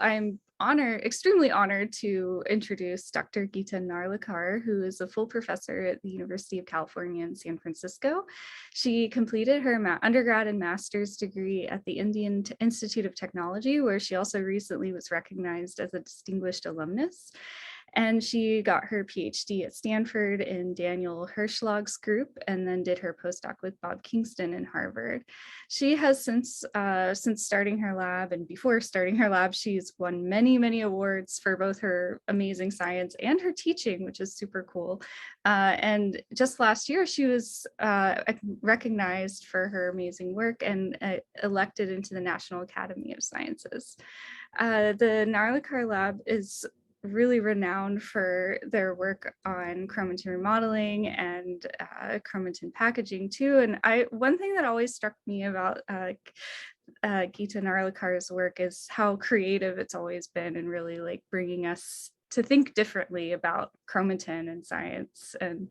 I'm extremely honored to introduce Dr. Geeta Narlikar, who is a full professor at the University of California in San Francisco. She completed her undergrad and master's degree at the Indian Institute of Technology, where she also recently was recognized as a distinguished alumnus. And she got her PhD at Stanford in Daniel Hirschlag's group, and then did her postdoc with Bob Kingston in Harvard. She has since starting her lab, and before starting her lab, she's won many awards for both her amazing science and her teaching, which is super cool. And just last year, she was recognized for her amazing work and elected into the National Academy of Sciences. The Narlikar Lab is really renowned for their work on chromatin remodeling and chromatin packaging too. And one thing that always struck me about Geeta Narlikar's work is how creative it's always been, and really like bringing us to think differently about chromatin and science, and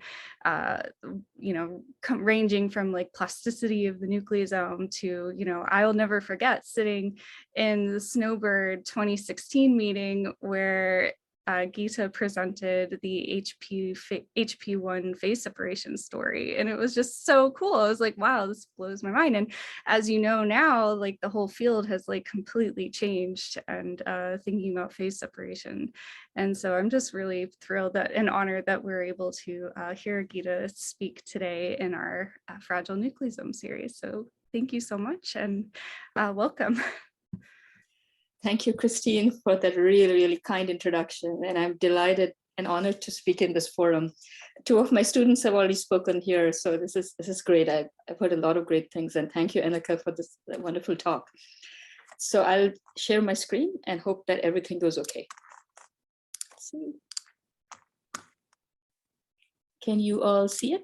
ranging from like plasticity of the nucleosome to, I'll never forget sitting in the Snowbird 2016 meeting where Geeta presented the HP1 phase separation story, and it was just so cool. I was like, wow, this blows my mind. And as you know now, like the whole field has like completely changed, and thinking about phase separation. And so I'm just really thrilled and honored that we're able to hear Geeta speak today in our Fragile Nucleosome series. So thank you so much, and welcome. Thank you, Christine, for that really kind introduction. And I'm delighted and honored to speak in this forum. Two of my students have already spoken here, so this is great. I've heard a lot of great things, and thank you, Annika, for this wonderful talk. So I'll share my screen and hope that everything goes okay. Let's see. Can you all see it?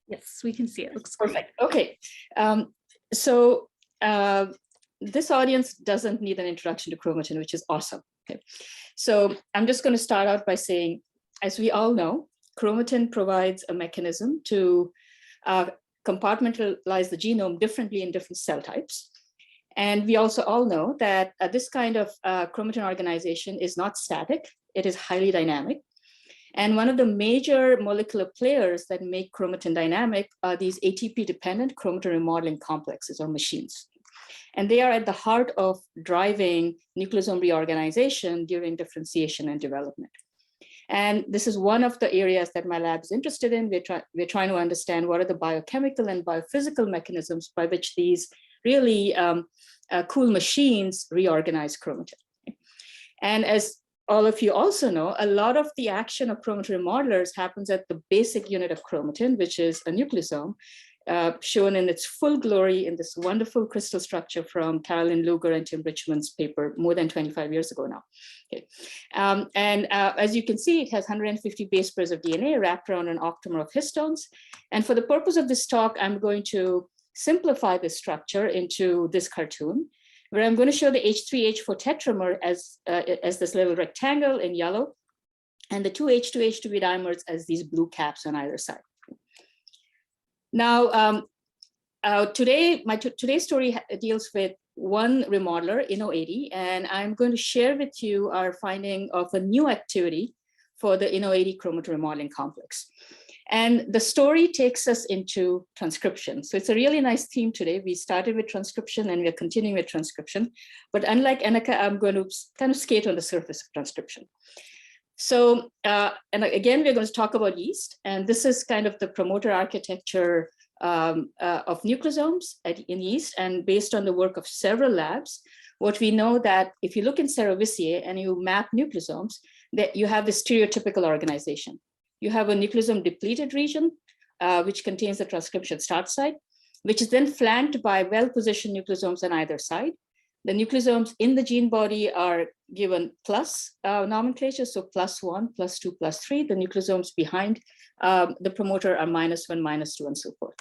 Yes, we can see it. Looks perfect. Great. Okay. This audience doesn't need an introduction to chromatin, which is awesome. Okay. So I'm just going to start out by saying, as we all know, chromatin provides a mechanism to compartmentalize the genome differently in different cell types. And we also all know that this kind of chromatin organization is not static, it is highly dynamic. And one of the major molecular players that make chromatin dynamic are these ATP-dependent chromatin remodeling complexes or machines. And they are at the heart of driving nucleosome reorganization during differentiation and development. And this is one of the areas that my lab is interested in. We're trying to understand what are the biochemical and biophysical mechanisms by which these really cool machines reorganize chromatin. And as all of you also know, a lot of the action of chromatin remodelers happens at the basic unit of chromatin, which is a nucleosome, shown in its full glory in this wonderful crystal structure from Carolyn Luger and Tim Richmond's paper more than 25 years ago now. Okay. As you can see, it has 150 base pairs of DNA wrapped around an octamer of histones. And for the purpose of this talk, I'm going to simplify this structure into this cartoon, where I'm going to show the H3H4 tetramer as this little rectangle in yellow, and the two H2H2B dimers as these blue caps on either side. Now, today's story deals with one remodeler, INO80, and I'm going to share with you our finding of a new activity for the INO80 chromatin remodeling complex. And the story takes us into transcription. So it's a really nice theme today. We started with transcription and we're continuing with transcription. But unlike Annika, I'm going to kind of skate on the surface of transcription. So, and again, we're going to talk about yeast, and this is kind of the promoter architecture of nucleosomes in yeast. And based on the work of several labs, what we know that if you look in Cerevisiae and you map nucleosomes, that you have this stereotypical organization. You have a nucleosome depleted region, which contains the transcription start site, which is then flanked by well-positioned nucleosomes on either side. The nucleosomes in the gene body are given plus nomenclature, so +1, +2, +3. The nucleosomes behind the promoter are -1, -2, and so forth.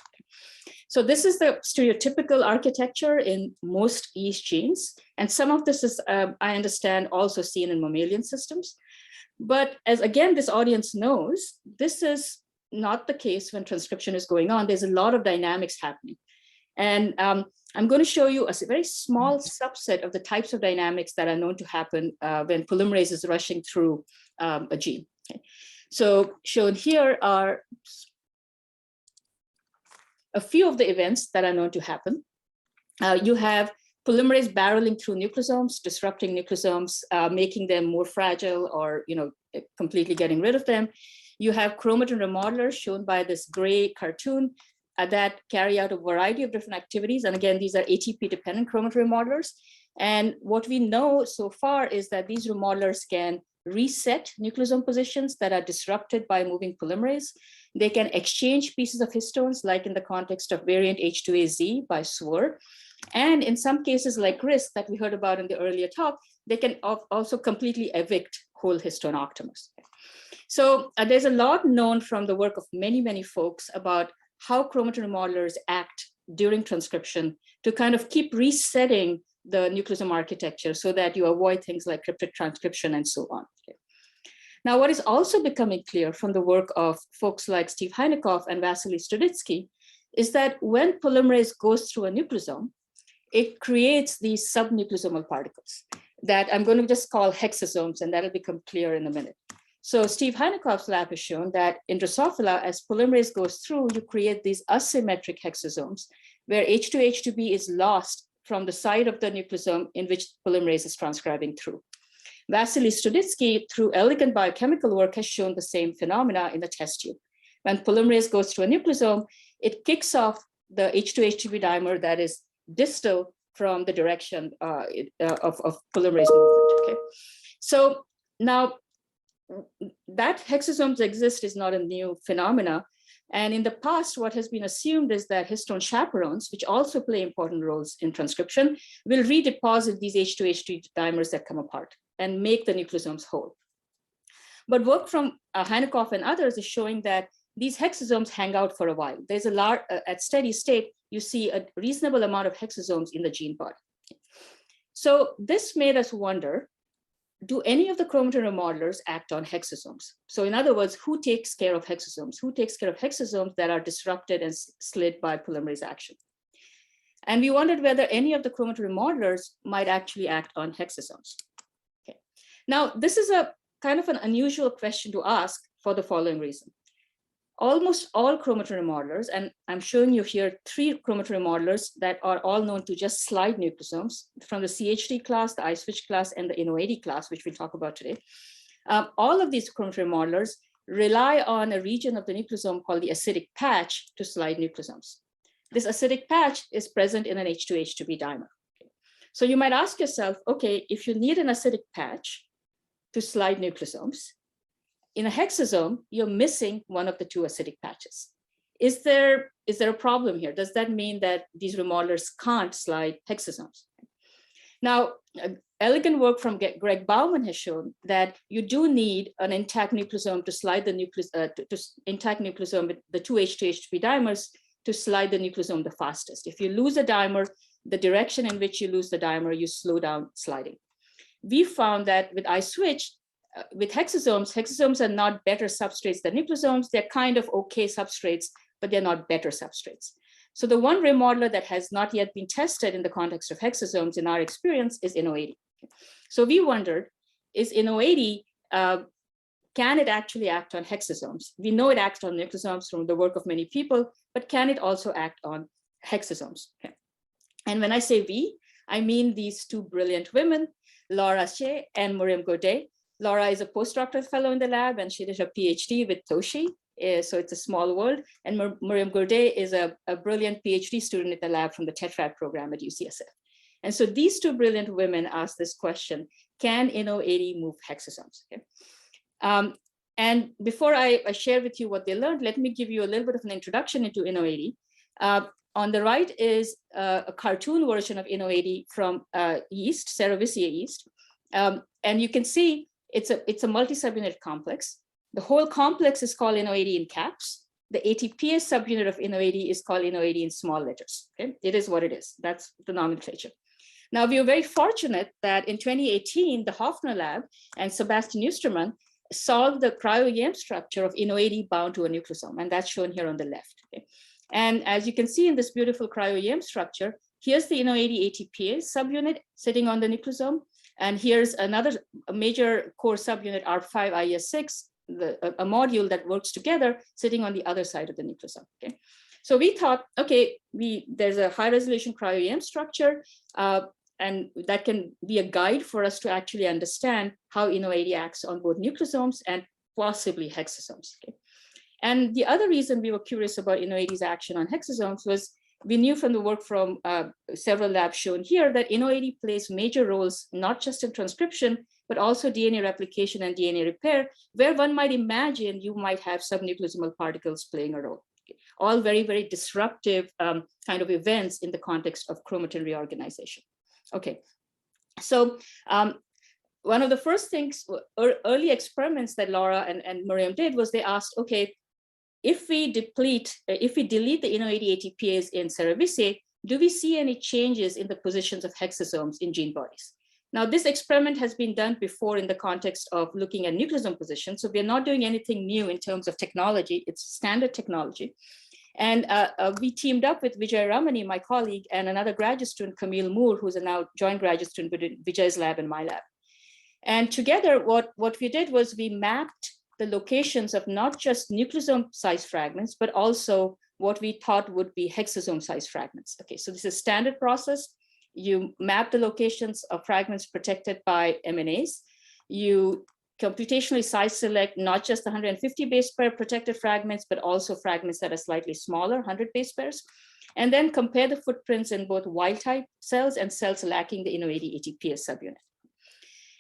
So this is the stereotypical architecture in most yeast genes. And some of this is, I understand, also seen in mammalian systems. But as again, this audience knows, this is not the case when transcription is going on. There's a lot of dynamics happening. And I'm going to show you a very small subset of the types of dynamics that are known to happen when polymerase is rushing through a gene. Okay. So shown here are a few of the events that are known to happen. You have polymerase barreling through nucleosomes, disrupting nucleosomes, making them more fragile or completely getting rid of them. You have chromatin remodelers shown by this gray cartoon that carry out a variety of different activities. And again, these are ATP-dependent chromatin remodelers. And what we know so far is that these remodelers can reset nucleosome positions that are disrupted by moving polymerase. They can exchange pieces of histones, like in the context of variant H2AZ by SWR. And in some cases like RISC that we heard about in the earlier talk, they can also completely evict whole histone octamers. So there's a lot known from the work of many, many folks about how chromatin remodelers act during transcription to kind of keep resetting the nucleosome architecture so that you avoid things like cryptic transcription and so on. Okay. Now, what is also becoming clear from the work of folks like Steve Heinekoff and Vasily Studitsky is that when polymerase goes through a nucleosome, it creates these subnucleosomal particles that I'm going to just call hexazones, and that'll become clear in a minute. So Steve Heinekoff's lab has shown that in Drosophila, as polymerase goes through, you create these asymmetric hexazones where H2B is lost from the side of the nucleosome in which polymerase is transcribing through. Vasily Studitsky, through elegant biochemical work, has shown the same phenomena in the test tube. When polymerase goes through a nucleosome, it kicks off the H2B dimer that is distal from the direction of polymerase movement. Okay, so now that hexasomes exist is not a new phenomena. And in the past, what has been assumed is that histone chaperones, which also play important roles in transcription, will redeposit these H2 dimers that come apart and make the nucleosomes whole. But work from Heinekoff and others is showing that these hexasomes hang out for a while. There's a large, at steady state, you see a reasonable amount of hexasomes in the gene body. So this made us wonder, do any of the chromatin remodelers act on hexasomes? So in other words, who takes care of hexasomes? Who takes care of hexasomes that are disrupted and slid by polymerase action? And we wondered whether any of the chromatin remodelers might actually act on hexasomes. Okay. Now, this is a kind of an unusual question to ask for the following reason. Almost all chromatin remodelers, and I'm showing you here 3 chromatin remodelers that are all known to just slide nucleosomes from the CHD class, the iSwitch class, and the INO80 class, which we'll talk about today. All of these chromatin remodelers rely on a region of the nucleosome called the acidic patch to slide nucleosomes. This acidic patch is present in an H2B dimer. Okay. So you might ask yourself, okay, if you need an acidic patch to slide nucleosomes, in a hexasome, you're missing one of the 2 acidic patches. Is there a problem here? Does that mean that these remodelers can't slide hexasomes? Now, elegant work from Greg Bauman has shown that you do need an intact nucleosome to slide the intact nucleosome with the 2 H2B dimers to slide the nucleosome the fastest. If you lose a dimer, the direction in which you lose the dimer, you slow down sliding. We found that with iSwitch, with hexasomes are not better substrates than nucleosomes. They're kind of okay substrates, but they're not better substrates. So the one remodeler that has not yet been tested in the context of hexasomes in our experience is INO80. So we wondered, is INO80, can it actually act on hexasomes? We know it acts on nucleosomes from the work of many people, but can it also act on hexasomes? Okay. And when I say we, I mean these 2 brilliant women, Laura Shea and Miriam Godet. Laura is a postdoctoral fellow in the lab, and she did her PhD with Toshi, so it's a small world. And Miriam Godet is a brilliant PhD student at the lab from the Tetrad program at UCSF. And so these 2 brilliant women asked this question, can INO80 move hexasomes? Okay. And before I share with you what they learned, let me give you a little bit of an introduction into INO80. On the right is a cartoon version of INO80 from yeast, Cerevisiae yeast. And you can see it's a multi-subunit complex. The whole complex is called INO80 in caps. The ATPase subunit of INO80 is called INO80 in small letters. Okay? It is what it is. That's the nomenclature. Now, we are very fortunate that in 2018, the Hoffner lab and Sebastian Neustermann solved the cryo-EM structure of INO80 bound to a nucleosome, and that's shown here on the left. Okay? And as you can see in this beautiful cryo-EM structure, here's the INO80 ATPase subunit sitting on the nucleosome. And here's another major core subunit, R5IS6, a module that works together sitting on the other side of the nucleosome. Okay. So we thought, okay, there's a high resolution cryo-EM structure, and that can be a guide for us to actually understand how INO80 acts on both nucleosomes and possibly hexasomes. Okay. And the other reason we were curious about INO80's action on hexasomes was we knew from the work from several labs shown here that INO80 plays major roles, not just in transcription, but also DNA replication and DNA repair, where one might imagine you might have subnucleosomal particles playing a role. Okay. All very, very disruptive kind of events in the context of chromatin reorganization. Okay, so one of the first things, early experiments that Laura and Miriam did was they asked, okay, if we delete the INO80 ATPase in cerevisiae, do we see any changes in the positions of hexasomes in gene bodies? Now, this experiment has been done before in the context of looking at nucleosome position, so we're not doing anything new in terms of technology. It's standard technology. And we teamed up with Vijay Ramani, my colleague, and another graduate student, Camille Moore, who's a now joint graduate student within Vijay's lab and my lab. And together, what we did was we mapped the locations of not just nucleosome size fragments, but also what we thought would be hexasome size fragments. Okay, so this is a standard process. You map the locations of fragments protected by MNAs. You computationally size select not just the 150 base pair protected fragments, but also fragments that are slightly smaller, 100 base pairs, and then compare the footprints in both wild type cells and cells lacking the INO80 ATPase subunit.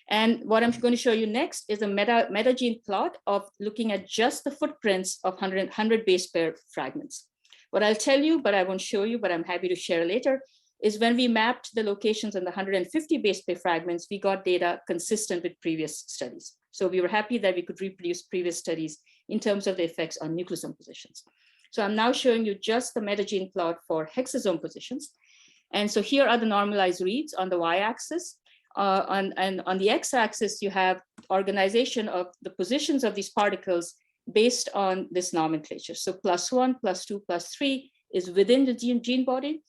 And what I'm going to show you next is a metagene plot of looking at just the footprints of 100 base pair fragments. What I'll tell you, but I won't show you, but I'm happy to share later, is when we mapped the locations on the 150 base pair fragments, we got data consistent with previous studies. So we were happy that we could reproduce previous studies in terms of the effects on nucleosome positions. So I'm now showing you just the metagene plot for hexasome positions. And so here are the normalized reads on the y-axis. And on the x-axis, you have organization of the positions of these particles based on this nomenclature. So +1, +2, +3 is within the gene body,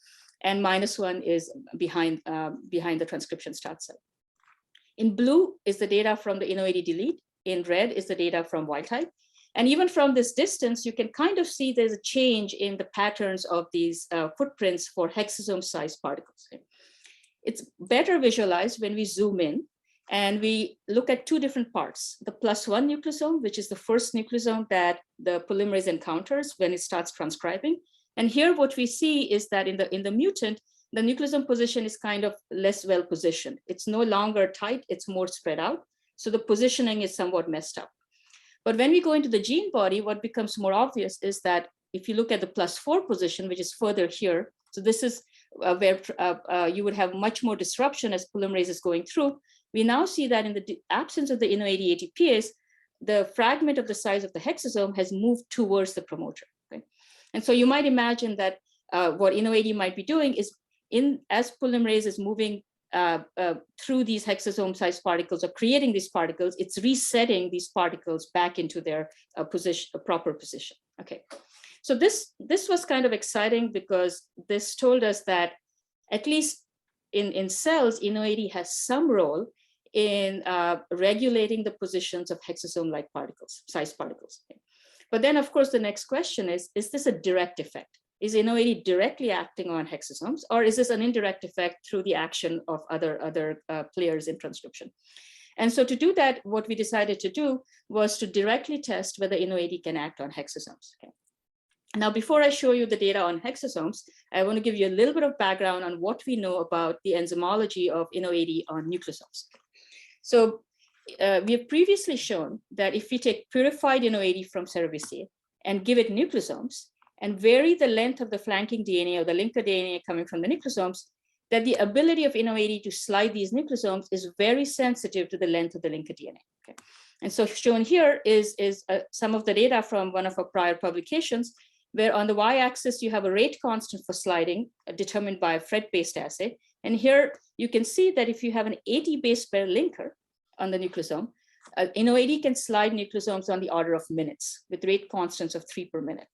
and -1 is behind the transcription start site. In blue is the data from the INO80 delete. In red is the data from wild type. And even from this distance, you can kind of see there's a change in the patterns of these footprints for hexasome sized particles. It's better visualized when we zoom in and we look at two different parts. The +1 nucleosome, which is the first nucleosome that the polymerase encounters when it starts transcribing. And here what we see is that in the mutant, the nucleosome position is kind of less well positioned. It's no longer tight, it's more spread out. So the positioning is somewhat messed up. But when we go into the gene body, what becomes more obvious is that if you look at the +4 position, which is further here, so this is where you would have much more disruption as polymerase is going through. We now see that in the absence of the INO80 ATPase, the fragment of the size of the hexasome has moved towards the promoter. Okay? And so you might imagine that what INO80 might be doing is, as polymerase is moving through these hexasome-sized particles or creating these particles, it's resetting these particles back into their proper position. Okay. So this was kind of exciting because this told us that at least in cells, INO80 has some role in regulating the positions of hexasome-like particles, sized particles. Okay. But then, of course, the next question is this a direct effect? Is INO80 directly acting on hexasomes, or is this an indirect effect through the action of other players in transcription? And so to do that, what we decided to do was to directly test whether INO80 can act on hexasomes. Okay. Now, before I show you the data on hexasomes, I want to give you a little bit of background on what we know about the enzymology of INO80 on nucleosomes. So we have previously shown that if we take purified INO80 from cerevisiae and give it nucleosomes and vary the length of the flanking DNA or the linker DNA coming from the nucleosomes, that the ability of INO80 to slide these nucleosomes is very sensitive to the length of the linker DNA. Okay. And so shown here is some of the data from one of our prior publications, where on the y-axis you have a rate constant for sliding determined by a Fred-based assay. And here you can see that if you have an 80 base pair linker on the nucleosome, INO80 can slide nucleosomes on the order of minutes with rate constants of 3 per minute.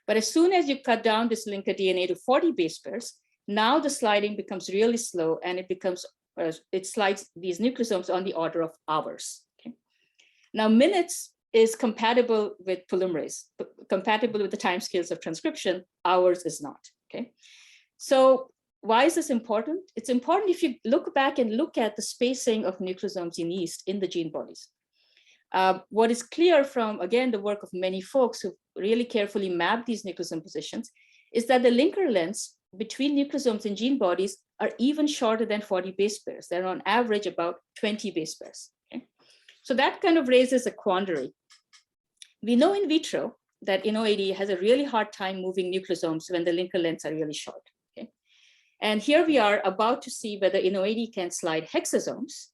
But as soon as you cut down this linker DNA to 40 base pairs, now the sliding becomes really slow, and it slides these nucleosomes on the order of hours. Okay? Now, minutes is compatible with polymerase, compatible with the timescales of transcription. Hours is not. Okay, so why is this important? It's important if you look back and look at the spacing of nucleosomes in yeast in the gene bodies. What is clear from, again, the work of many folks who really carefully map these nucleosome positions is that the linker lengths between nucleosomes in gene bodies are even shorter than 40 base pairs. They're on average about 20 base pairs. Okay? So that kind of raises a quandary. We know in vitro that INO80 has a really hard time moving nucleosomes when the linker lengths are really short. Okay? And here we are about to see whether INO80 can slide hexasomes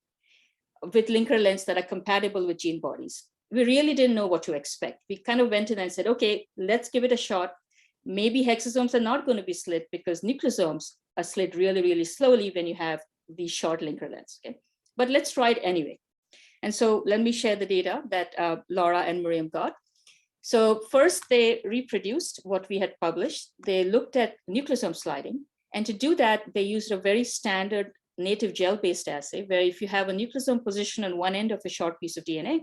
with linker lengths that are compatible with gene bodies. We really didn't know what to expect. We kind of went in and said, okay, let's give it a shot. Maybe hexasomes are not going to be slit because nucleosomes are slit really, really slowly when you have these short linker lengths. Okay? But let's try it anyway. And so let me share the data that Laura and Miriam got. So first they reproduced what we had published. They looked at nucleosome sliding. And to do that, they used a very standard native gel-based assay, where if you have a nucleosome position on one end of a short piece of DNA,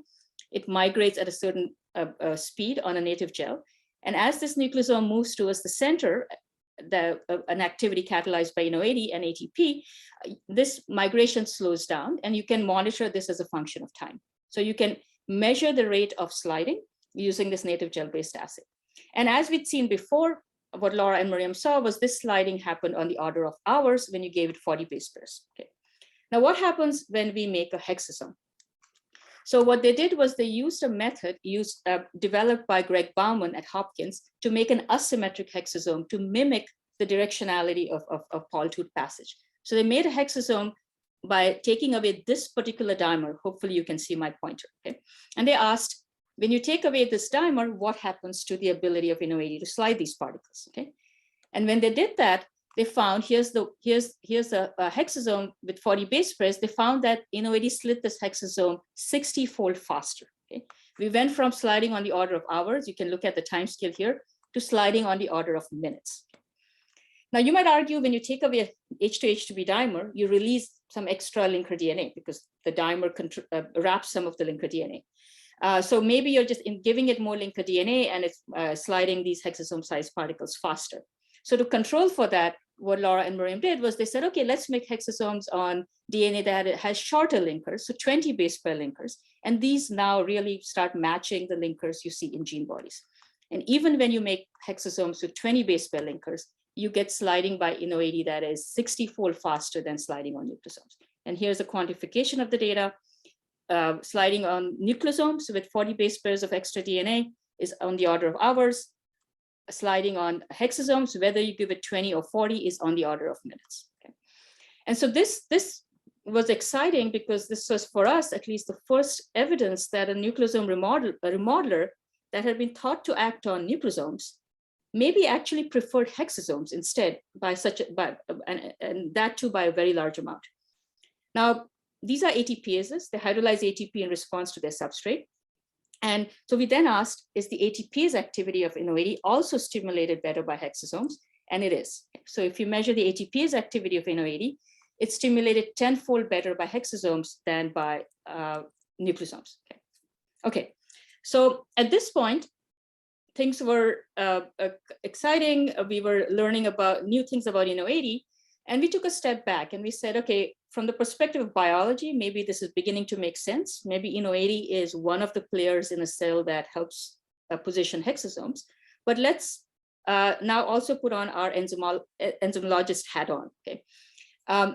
it migrates at a certain speed on a native gel. And as this nucleosome moves towards the center, an activity catalyzed by INO80 and ATP, this migration slows down, and you can monitor this as a function of time. So you can measure the rate of sliding using this native gel-based assay. And as we'd seen before, what Laura and Miriam saw was this sliding happened on the order of hours when you gave it 40 base pairs. Okay. Now, what happens when we make a hexasome? So what they did was they used a method developed by Greg Bauman at Hopkins to make an asymmetric hexasome to mimic the directionality of Paul tooth passage. So they made a hexasome by taking away this particular dimer. Hopefully you can see my pointer. Okay? And they asked, when you take away this dimer, what happens to the ability of INO80 to slide these particles? Okay, and when they did that, they found here's a hexasome with 40 base pairs. They found that INO80 slit this hexasome 60-fold faster. Okay, we went from sliding on the order of hours. You can look at the time scale here to sliding on the order of minutes. Now you might argue when you take away a H2H2B dimer, you release some extra linker DNA because the dimer wraps some of the linker DNA. So maybe you're just giving it more linker DNA and it's sliding these hexasome-sized particles faster. So to control for that, what Laura and Miriam did was they said, okay, let's make hexasomes on DNA that has shorter linkers, so 20 base pair linkers. And these now really start matching the linkers you see in gene bodies. And even when you make hexasomes with 20 base pair linkers, you get sliding by INO80 that is 60-fold faster than sliding on nucleosomes. And here's a quantification of the data. Sliding on nucleosomes with 40 base pairs of extra DNA is on the order of hours. Sliding on hexasomes, whether you give it 20 or 40, is on the order of minutes. Okay? And so this was exciting because this was, for us, at least the first evidence that a nucleosome remodeler that had been thought to act on nucleosomes maybe actually preferred hexasomes instead and that too by a very large amount. Now, these are ATPases. They hydrolyze ATP in response to their substrate. And so we then asked, is the ATPase activity of INO80 also stimulated better by hexasomes? And it is. So if you measure the ATPase activity of INO80, it's stimulated 10-fold better by hexasomes than by nucleosomes. Okay, so at this point, things were exciting. We were learning about new things about INO80. And we took a step back and we said, okay, from the perspective of biology, maybe this is beginning to make sense. Maybe INO80 is one of the players in a cell that helps position hexasomes. But let's now also put on our enzymologist hat on. Okay?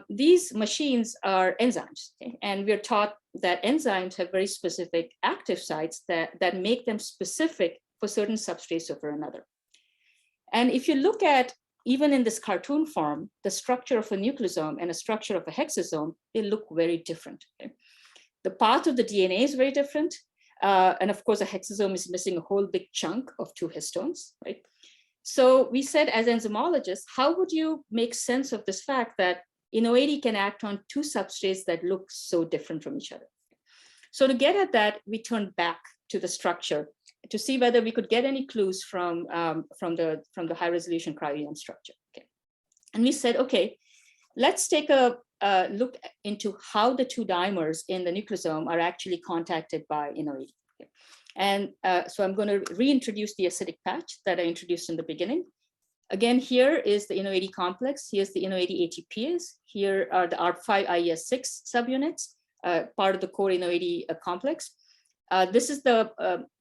These machines are enzymes, okay? And we're taught that enzymes have very specific active sites that make them specific for certain substrates over another. And if you look at even in this cartoon form, the structure of a nucleosome and a structure of a hexasome, they look very different. Okay? The path of the DNA is very different. And of course, a hexasome is missing a whole big chunk of 2 histones, right? So we said, as enzymologists, how would you make sense of this fact that INO80 can act on 2 substrates that look so different from each other? So to get at that, we turned back to the structure to see whether we could get any clues from the high resolution cryo-EM structure. Okay. And we said, okay, let's take a look into how the two dimers in the nucleosome are actually contacted by INO80. Okay. And so I'm going to reintroduce the acidic patch that I introduced in the beginning. Again, here is the INO80 complex. Here's the INO80 ATPase. Here are the ARP5 IES6 subunits, part of the core INO80 complex. This is the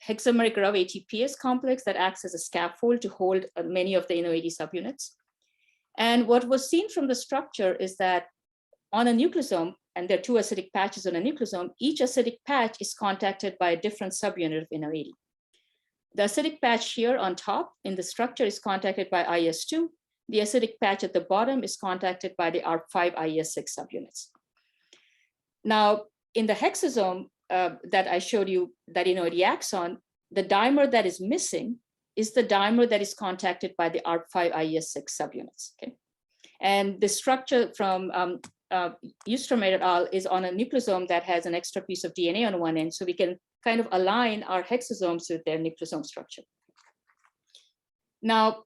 hexameric RAV ATPase complex that acts as a scaffold to hold many of the INO80 subunits. And what was seen from the structure is that on a nucleosome, and there are two acidic patches on a nucleosome, each acidic patch is contacted by a different subunit of INO80. The acidic patch here on top in the structure is contacted by IS2. The acidic patch at the bottom is contacted by the ARP5 IS6 subunits. Now, in the hexasome that I showed you that INO80 acts on, the dimer that is missing is the dimer that is contacted by the ARP5 IS6 subunits. Okay? And the structure from Ustermeier et al. Is on a nucleosome that has an extra piece of DNA on one end, so we can kind of align our hexasomes with their nucleosome structure. Now,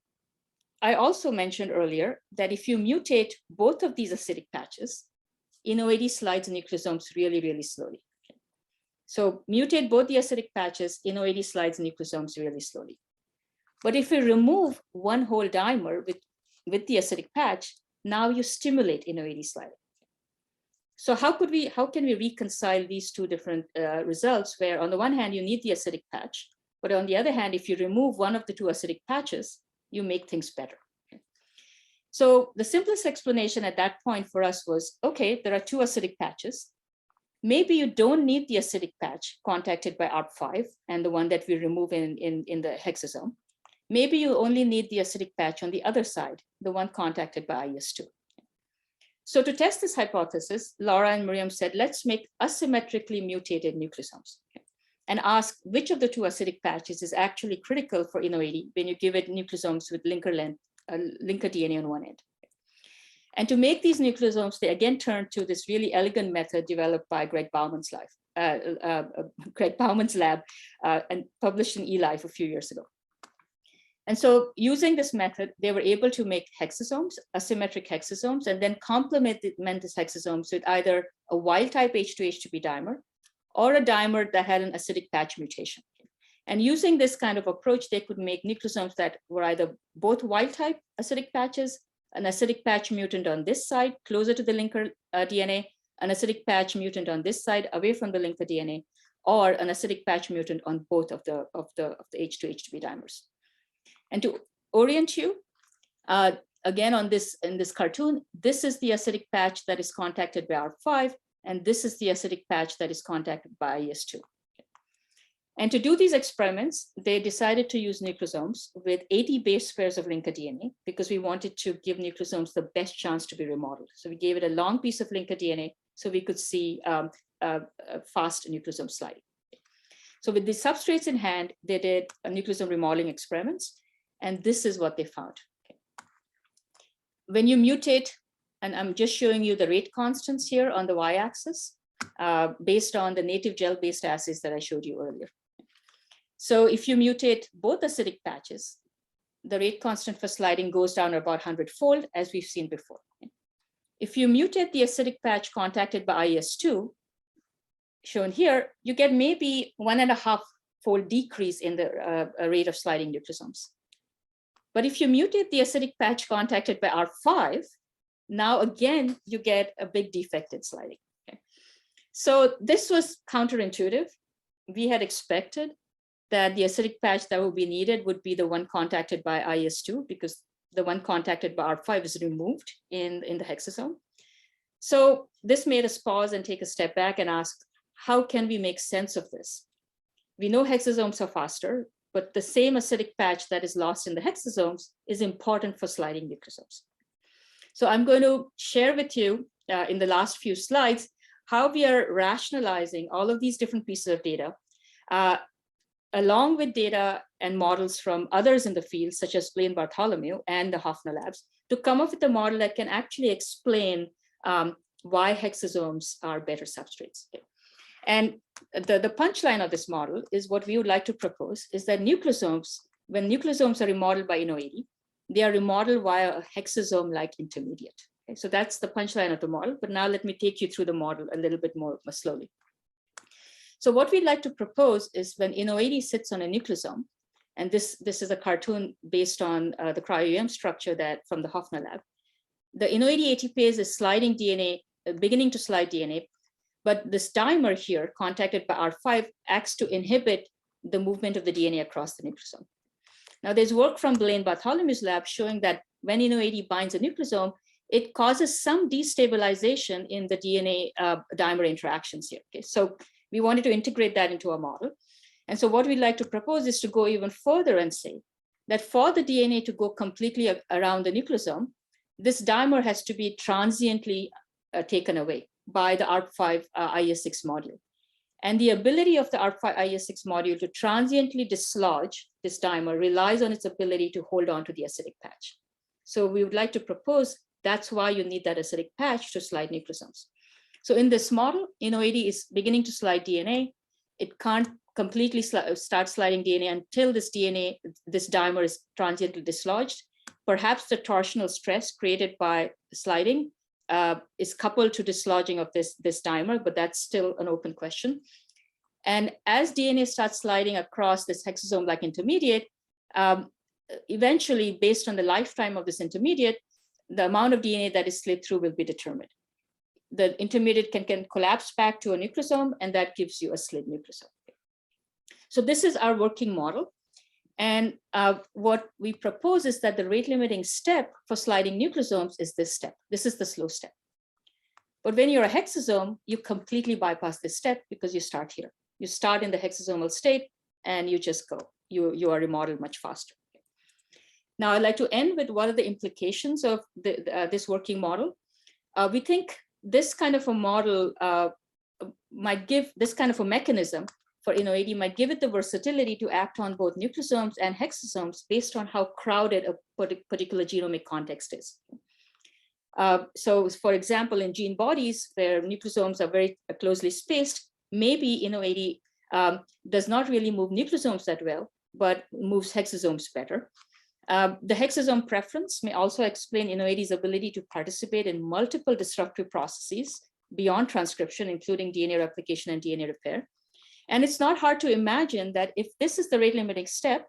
I also mentioned earlier that if you mutate both of these acidic patches, INO80 slides nucleosomes really, really slowly. Okay. So mutate both the acidic patches, INO80 slides nucleosomes really slowly. But if we remove one whole dimer with the acidic patch, now you stimulate INO80 sliding. So how can we reconcile these two different results where on the one hand, you need the acidic patch, but on the other hand, if you remove one of the two acidic patches, you make things better. Okay. So the simplest explanation at that point for us was, okay, there are two acidic patches. Maybe you don't need the acidic patch contacted by ARP5 and the one that we remove in the hexasome. Maybe you only need the acidic patch on the other side, the one contacted by IS2. So to test this hypothesis, Laura and Miriam said, let's make asymmetrically mutated nucleosomes and ask which of the two acidic patches is actually critical for INO80 when you give it nucleosomes with linker DNA on one end. And to make these nucleosomes, they again turned to this really elegant method developed by Greg Bauman's lab and published in eLife a few years ago. And so using this method, they were able to make hexasomes, asymmetric hexasomes, and then complement this hexasomes with either a wild type H2H2B dimer or a dimer that had an acidic patch mutation. And using this kind of approach, they could make nucleosomes that were either both wild type acidic patches, an acidic patch mutant on this side, closer to the linker DNA, an acidic patch mutant on this side, away from the linker DNA, or an acidic patch mutant on both of the H2H2B dimers. And to orient you, again in this cartoon, this is the acidic patch that is contacted by ARP5, and this is the acidic patch that is contacted by IS2. And to do these experiments, they decided to use nucleosomes with 80 base pairs of linker DNA because we wanted to give nucleosomes the best chance to be remodeled. So we gave it a long piece of linker DNA so we could see fast nucleosome sliding. So with the substrates in hand, they did nucleosome remodeling experiments. And this is what they found. Okay. When you mutate, and I'm just showing you the rate constants here on the y-axis, based on the native gel-based assays that I showed you earlier. So if you mutate both acidic patches, the rate constant for sliding goes down about 100-fold, as we've seen before. If you mutate the acidic patch contacted by IS2, shown here, you get maybe 1.5-fold decrease in the rate of sliding nucleosomes. But if you mutate the acidic patch contacted by ARP5, now again, you get a big defect in sliding. Okay. So this was counterintuitive. We had expected that the acidic patch that would be needed would be the one contacted by IS2 because the one contacted by ARP5 is removed in the hexasome. So this made us pause and take a step back and ask, how can we make sense of this? We know hexasomes are faster, but the same acidic patch that is lost in the hexasomes is important for sliding nucleosomes. So I'm going to share with you in the last few slides how we are rationalizing all of these different pieces of data, along with data and models from others in the field, such as Blaine Bartholomew and the Hofner labs, to come up with a model that can actually explain why hexasomes are better substrates. Okay. And the punchline of this model is what we would like to propose is that nucleosomes, when nucleosomes are remodeled by INO80, they are remodeled via a hexasome-like intermediate. Okay, so that's the punchline of the model. But now let me take you through the model a little bit more slowly. So what we'd like to propose is when INO80 sits on a nucleosome, and this is a cartoon based on the cryo-EM structure that from the Hofner lab, the INO80 ATPase is sliding DNA, beginning to slide DNA, but this dimer here, contacted by R5, acts to inhibit the movement of the DNA across the nucleosome. Now, there's work from Blaine Bartholomew's lab showing that when INO80 binds a nucleosome, it causes some destabilization in the DNA dimer interactions here. Okay, so we wanted to integrate that into our model. And so what we'd like to propose is to go even further and say that for the DNA to go completely around the nucleosome, this dimer has to be transiently taken away by the ARP5 IS6 module. And the ability of the ARP5 IS6 module to transiently dislodge this dimer relies on its ability to hold on to the acidic patch. So we would like to propose that's why you need that acidic patch to slide nucleosomes. So in this model, INO80 is beginning to slide DNA. It can't completely start sliding DNA until this dimer is transiently dislodged. Perhaps the torsional stress created by sliding is coupled to dislodging of this dimer, but that's still an open question. And as DNA starts sliding across this hexasome-like intermediate, eventually, based on the lifetime of this intermediate, the amount of DNA that is slid through will be determined. The intermediate can collapse back to a nucleosome, and that gives you a slid nucleosome. So this is our working model. And what we propose is that the rate limiting step for sliding nucleosomes is this step. This is the slow step. But when you're a hexasome, you completely bypass this step because you start here. You start in the hexasomal state and you just go. You are remodeled much faster. Now, I'd like to end with what are the implications of this working model. We think this kind of a model might give this kind of a mechanism for INO80 might give it the versatility to act on both nucleosomes and hexasomes based on how crowded a particular genomic context is. So for example, in gene bodies where nucleosomes are very closely spaced, maybe INO80 does not really move nucleosomes that well, but moves hexasomes better. The hexasome preference may also explain INO80's ability to participate in multiple disruptive processes beyond transcription, including DNA replication and DNA repair. And it's not hard to imagine that if this is the rate limiting step,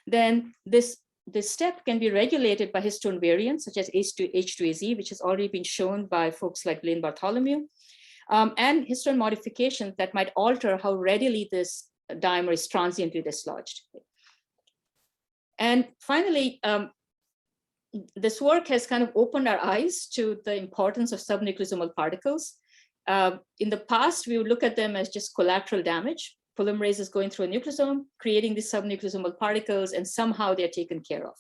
then this step can be regulated by histone variants such as H2AZ, which has already been shown by folks like Blaine Bartholomew, and histone modifications that might alter how readily this dimer is transiently dislodged. And finally, this work has kind of opened our eyes to the importance of subnucleosomal particles. In the past, we would look at them as just collateral damage. Polymerase is going through a nucleosome, creating these subnucleosomal particles, and somehow they're taken care of.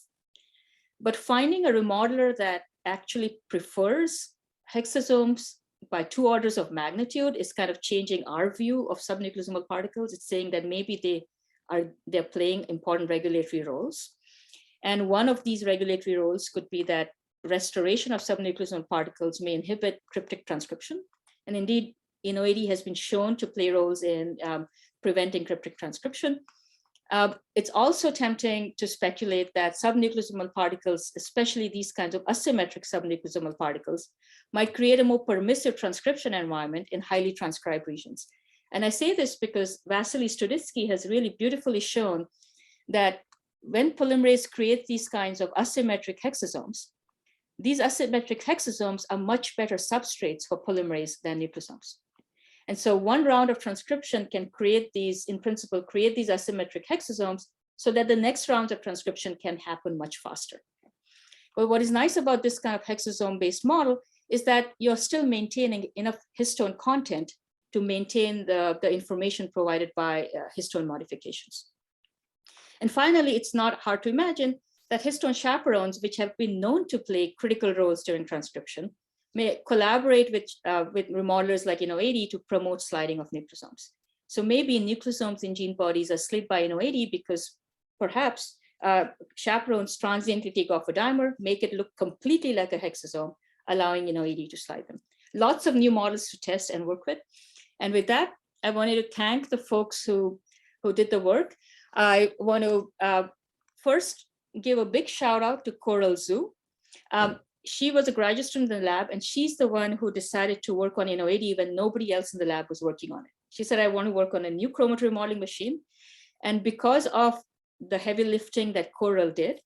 But finding a remodeler that actually prefers hexasomes by 2 orders of magnitude is kind of changing our view of subnucleosomal particles. It's saying that maybe they're playing important regulatory roles. And one of these regulatory roles could be that restoration of subnucleosomal particles may inhibit cryptic transcription. And indeed, INO80 has been shown to play roles in preventing cryptic transcription. It's also tempting to speculate that subnucleosomal particles, especially these kinds of asymmetric subnucleosomal particles, might create a more permissive transcription environment in highly transcribed regions. And I say this because Vasily Studitsky has really beautifully shown that when polymerase creates these kinds of asymmetric hexasomes, these asymmetric hexasomes are much better substrates for polymerase than nucleosomes. And so one round of transcription can create these, in principle, create these asymmetric hexasomes so that the next round of transcription can happen much faster. But what is nice about this kind of hexasome-based model is that you're still maintaining enough histone content to maintain the information provided by histone modifications. And finally, it's not hard to imagine that histone chaperones, which have been known to play critical roles during transcription, may collaborate with remodelers like INO80 to promote sliding of nucleosomes. So maybe nucleosomes in gene bodies are slid by INO80 because perhaps chaperones transiently take off a dimer, make it look completely like a hexasome, allowing INO80 to slide them. Lots of new models to test and work with. And with that, I wanted to thank the folks who did the work. I want to first give a big shout out to Coral Zhu. She was a graduate student in the lab, and she's the one who decided to work on INO80 when nobody else in the lab was working on it. She said, I want to work on a new Chromatory modeling machine. And because of the heavy lifting that Coral did,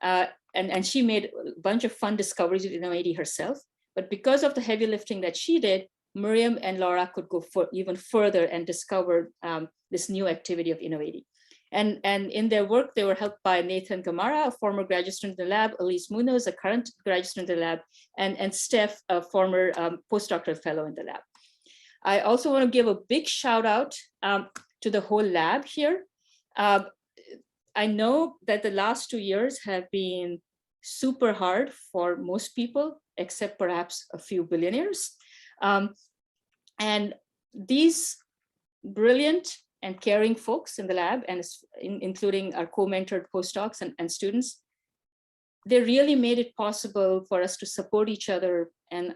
and she made a bunch of fun discoveries with INO80 herself, but because of the heavy lifting that she did, Miriam and Laura could go even further and discover this new activity of INO80. And in their work, they were helped by Nathan Gamara, a former graduate student in the lab, Elise Munoz, a current graduate student in the lab, and Steph, a former postdoctoral fellow in the lab. I also want to give a big shout out to the whole lab here. I know that the last 2 years have been super hard for most people, except perhaps a few billionaires. And these brilliant and caring folks in the lab, and including our co-mentored postdocs and students, they really made it possible for us to support each other and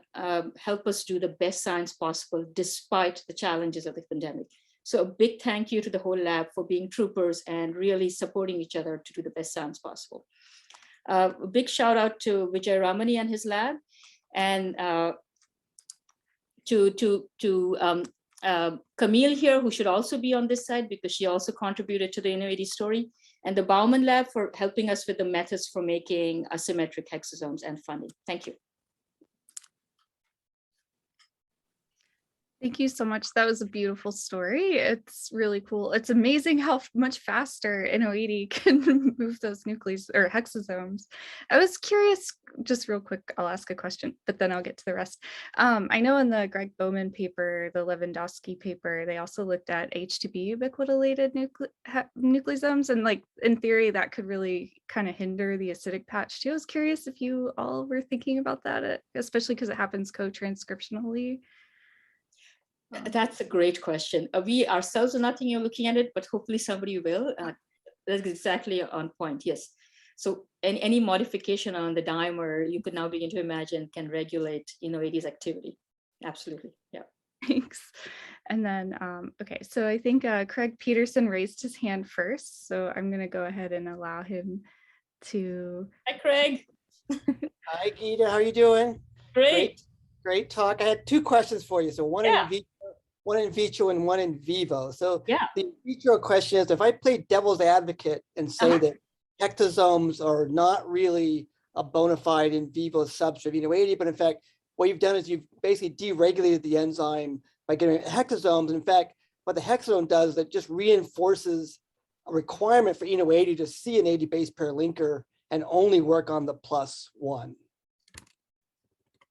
help us do the best science possible despite the challenges of the pandemic. So a big thank you to the whole lab for being troopers and really supporting each other to do the best science possible. A big shout out to Vijay Ramani and his lab, and to Camille here, who should also be on this side because she also contributed to the INO80 story, and the Bauman lab for helping us with the methods for making asymmetric hexasomes and funding. Thank you. Thank you so much. That was a beautiful story. It's really cool. It's amazing how much faster INO80 can move those nucleus or hexasomes. I was curious, just real quick, I'll ask a question, but then I'll get to the rest. I know in the Greg Bowman paper, the Lewandowski paper, they also looked at H2B ubiquitinated nucleosomes, and like in theory, that could really kind of hinder the acidic patch too. I was curious if you all were thinking about that, especially because it happens co-transcriptionally. That's a great question. We ourselves are not looking at it, but hopefully somebody will. That's exactly on point, yes. So any modification on the dimer, you could now begin to imagine can regulate INO80's activity. Absolutely, yeah. Thanks. And then, okay, so I think Craig Peterson raised his hand first, so I'm gonna go ahead and allow him to. Hi, Craig. Hi, Geeta, how are you doing? Great talk. I had two questions for you. So one in vitro and one in vivo. So the in vitro question is, if I play devil's advocate and say that hexasomes are not really a bona fide in vivo substrate, INO80, but in fact, what you've done is you've basically deregulated the enzyme by getting hexasomes. In fact, what the hexasome does is it just reinforces a requirement for INO80 to see an 80 base pair linker and only work on the +1.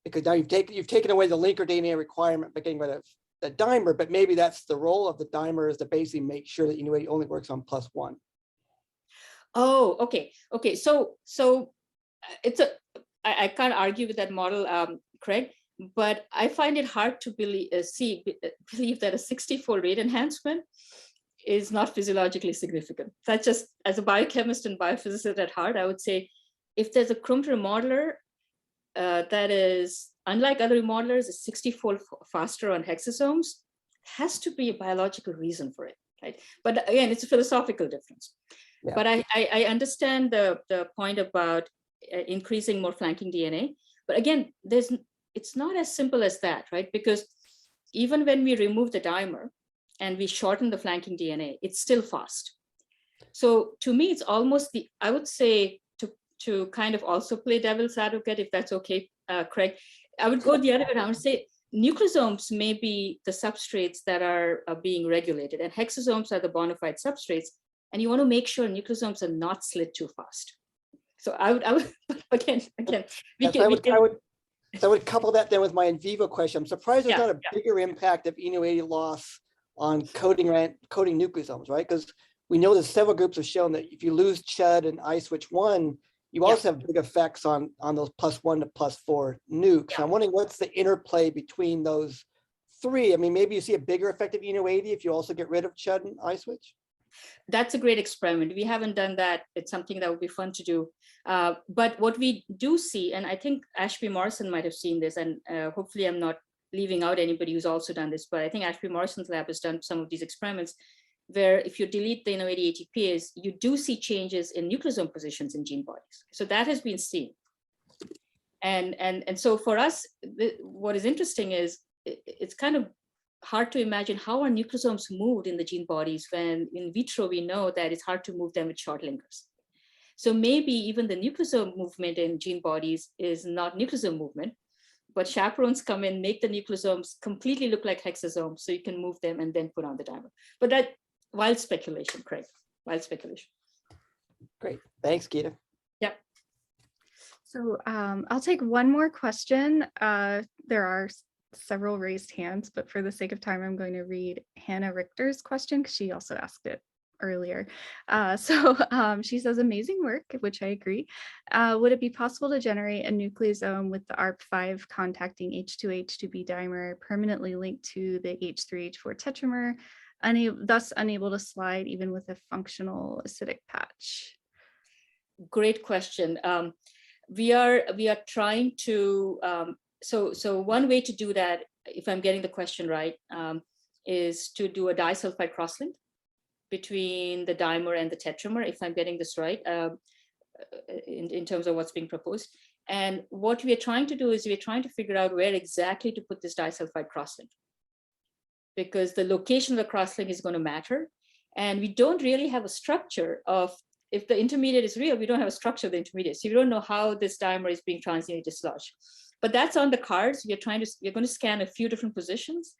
Because now you've taken away the linker DNA requirement by getting rid of the dimer, but maybe that's the role of the dimer, is to basically make sure that INO80 only works on +1. Oh, okay. So it's I can't argue with that model, Craig, but I find it hard to believe that a 60-fold rate enhancement is not physiologically significant. That's just, as a biochemist and biophysicist at heart, I would say if there's a Chromatory remodeler that is, unlike other remodelers, is 60-fold faster on hexasomes, has to be a biological reason for it, right? But again, it's a philosophical difference. Yeah. But I understand the point about increasing more flanking DNA. But again, it's not as simple as that, right? Because even when we remove the dimer and we shorten the flanking DNA, it's still fast. So to me, it's almost I would say, to kind of also play devil's advocate, if that's okay, Craig, I would go the other way around and say nucleosomes may be the substrates that are being regulated, and hexasomes are the bona fide substrates, and you want to make sure nucleosomes are not slit too fast. So I would again, I would couple that then with my in vivo question. I'm surprised there's not a bigger impact of INO80 loss on coding nucleosomes, right? Because we know that several groups have shown that if you lose CHUD and I-switch1, you also have big effects on those +1 to +4 nukes. I'm wondering what's the interplay between those three. I mean, maybe you see a bigger effect of INO80 if you also get rid of CHUD and I-switch. That's a great experiment. We haven't done that. It's something that would be fun to do. But what we do see, and I think Ashby Morrison might have seen this, and hopefully I'm not leaving out anybody who's also done this, but I think Ashby Morrison's lab has done some of these experiments where if you delete the INO80 ATPase, you do see changes in nucleosome positions in gene bodies. So that has been seen. And so for us, what is interesting is it's kind of hard to imagine how are nucleosomes moved in the gene bodies when in vitro we know that it's hard to move them with short linkers. So maybe even the nucleosome movement in gene bodies is not nucleosome movement, but chaperones come in, make the nucleosomes completely look like hexasomes so you can move them and then put on the dimer. But that wild speculation, Craig, wild speculation. Great, thanks, Geeta. Yep. So I'll take one more question. There are several raised hands, but for the sake of time, I'm going to read Hannah Richter's question because she also asked it earlier. She says, amazing work, which I agree. Would it be possible to generate a nucleosome with the ARP5 contacting H2H2B dimer permanently linked to the H3H4 tetramer, thus unable to slide even with a functional acidic patch? Great question. We are trying to, so one way to do that, if I'm getting the question right, is to do a disulfide crosslink between the dimer and the tetramer, if I'm getting this right, in terms of what's being proposed. And what we are trying to do is we're trying to figure out where exactly to put this disulfide crosslink, because the location of the crosslink is going to matter. And we don't really have a structure of, if the intermediate is real, we don't have a structure of the intermediate. So we don't know how this dimer is being transiently dislodged. But that's on the cards. We're going to scan a few different positions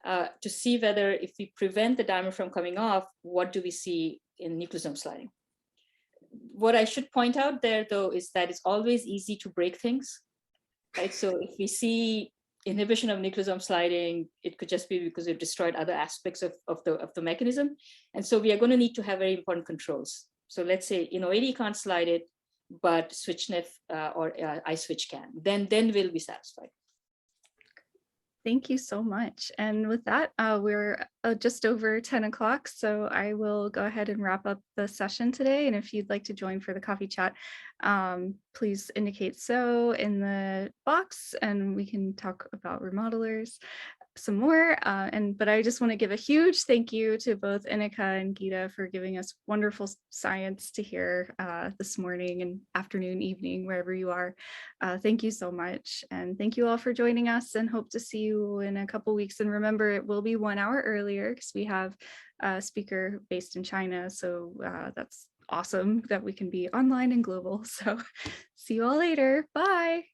to see whether if we prevent the dimer from coming off, what do we see in nucleosome sliding? What I should point out there, though, is that it's always easy to break things, right? So if we see inhibition of nucleosome sliding, it could just be because we've destroyed other aspects of the mechanism. And so we are going to need to have very important controls. So let's say INO80 can't slide it, but SwitchNIF or iSwitch can. Then we'll be satisfied. Thank you so much. And with that, we're just over 10 o'clock, so I will go ahead and wrap up the session today. And if you'd like to join for the coffee chat, please indicate so in the box and we can talk about remodelers some more. But I just want to give a huge thank you to both Inika and Geeta for giving us wonderful science to hear this morning and afternoon, evening, wherever you are. Thank you so much. And thank you all for joining us, and hope to see you in a couple weeks. And remember, it will be 1 hour earlier because we have a speaker based in China. So that's awesome that we can be online and global. So see you all later. Bye.